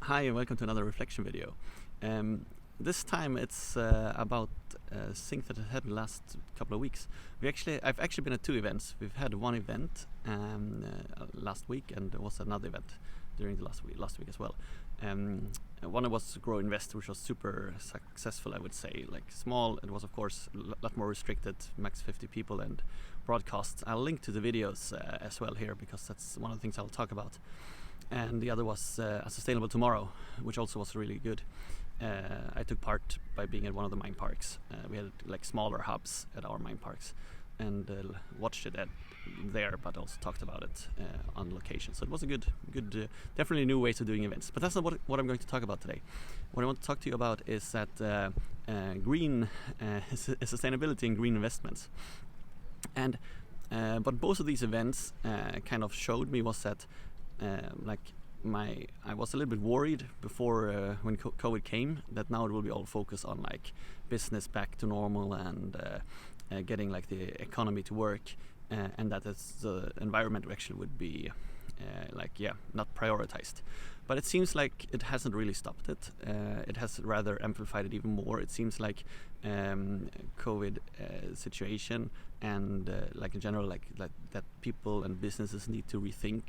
Hi and welcome to another reflection video. This time it's about things that have happened the last couple of weeks. I've actually been at two events. We've had one event last week, and there was another event during the last week as well. One was Grow Invest, which was super successful, I would say. Like small, it was of course a lot more restricted, max 50 people and broadcasts. I'll link to the videos as well here, because that's one of the things I'll talk about. And the other was A Sustainable Tomorrow, which also was really good. I took part by being at one of the mine parks. We had like smaller hubs at our mine parks, and watched it there, but also talked about it on location. So it was a good, definitely new ways of doing events. But that's not what I'm going to talk about today. What I want to talk to you about is that green sustainability and green investments. And but both of these events kind of showed me was that I was a little bit worried before when COVID came, that now it will be all focused on like business back to normal and getting like the economy to work, and that the environment actually would be not prioritized. But it seems like it hasn't really stopped it. It has rather amplified it even more. It seems like COVID situation and like in general, like that people and businesses need to rethink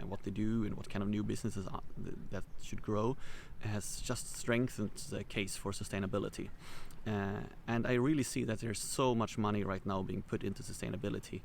what they do and what kind of new businesses that should grow, has just strengthened the case for sustainability. And I really see that there's so much money right now being put into sustainability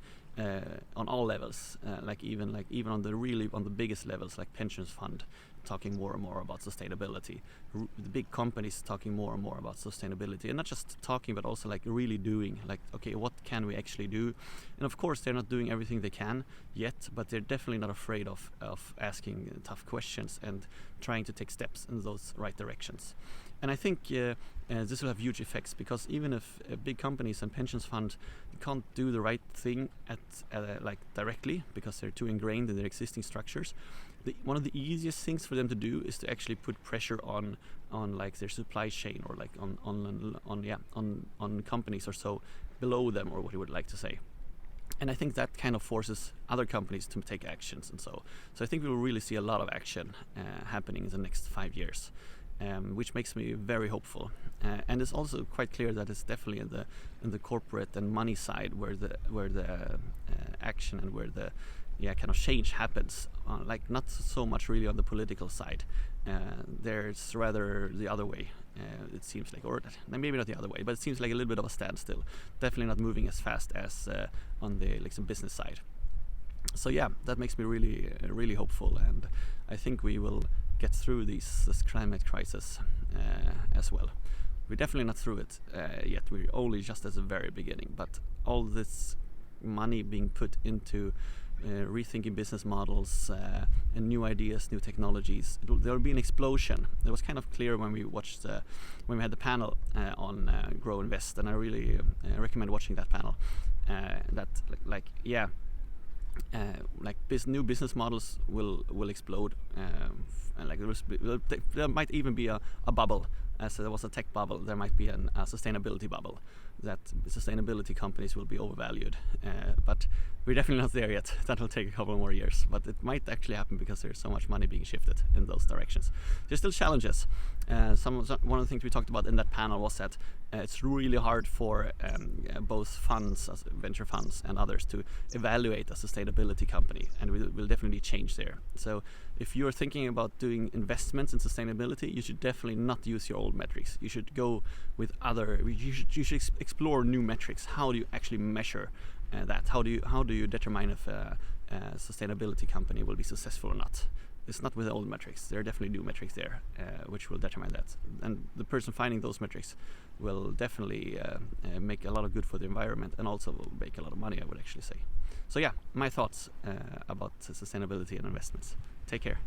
on all levels, even on the biggest levels, like pensions fund talking more and more about sustainability, the big companies talking more and more about sustainability, and not just talking but also like really doing, like, okay, what can we actually do? And of course they're not doing everything they can yet, but they're definitely not afraid of asking tough questions and trying to take steps in those right directions. And I think this will have huge effects, because even if big companies and pensions funds can't do the right thing directly because they're too ingrained in their existing structures, one of the easiest things for them to do is to actually put pressure on like their supply chain, or like on companies or so below them, or what you would like to say. And I think that kind of forces other companies to take actions, and so I think we will really see a lot of action happening in the next 5 years. Which makes me very hopeful, and it's also quite clear that it's definitely in the corporate and money side where the action and where the kind of change happens. Like not so much really on the political side. There's rather the other way. It seems like, or maybe not the other way, but it seems like a little bit of a standstill. Definitely not moving as fast as on the some business side. So yeah, that makes me really hopeful, and I think we will get through this climate crisis as well. We're definitely not through it yet. We're only just at the very beginning, but all this money being put into rethinking business models and new ideas, new technologies, there will be an explosion. It was kind of clear when we had the panel on Grow Invest, and I really recommend watching that panel. New business models will explode, and there might even be a bubble. As there was a tech bubble, there might be a sustainability bubble, that sustainability companies will be overvalued, but we're definitely not there yet. That will take a couple more years, but it might actually happen because there's so much money being shifted in those directions. There's still challenges. One of the things we talked about in that panel was that it's really hard for both funds, venture funds and others, to evaluate a sustainability company, and we'll definitely change there. So if you're thinking about doing investments in sustainability, you should definitely not use your old metrics. You should go with you should explore new metrics. How do you actually measure that? How do you determine if a sustainability company will be successful or not? It's not with old metrics. There are definitely new metrics there, which will determine that. And the person finding those metrics will definitely make a lot of good for the environment, and also will make a lot of money, I would actually say. So yeah, my thoughts about sustainability and investments. Take care.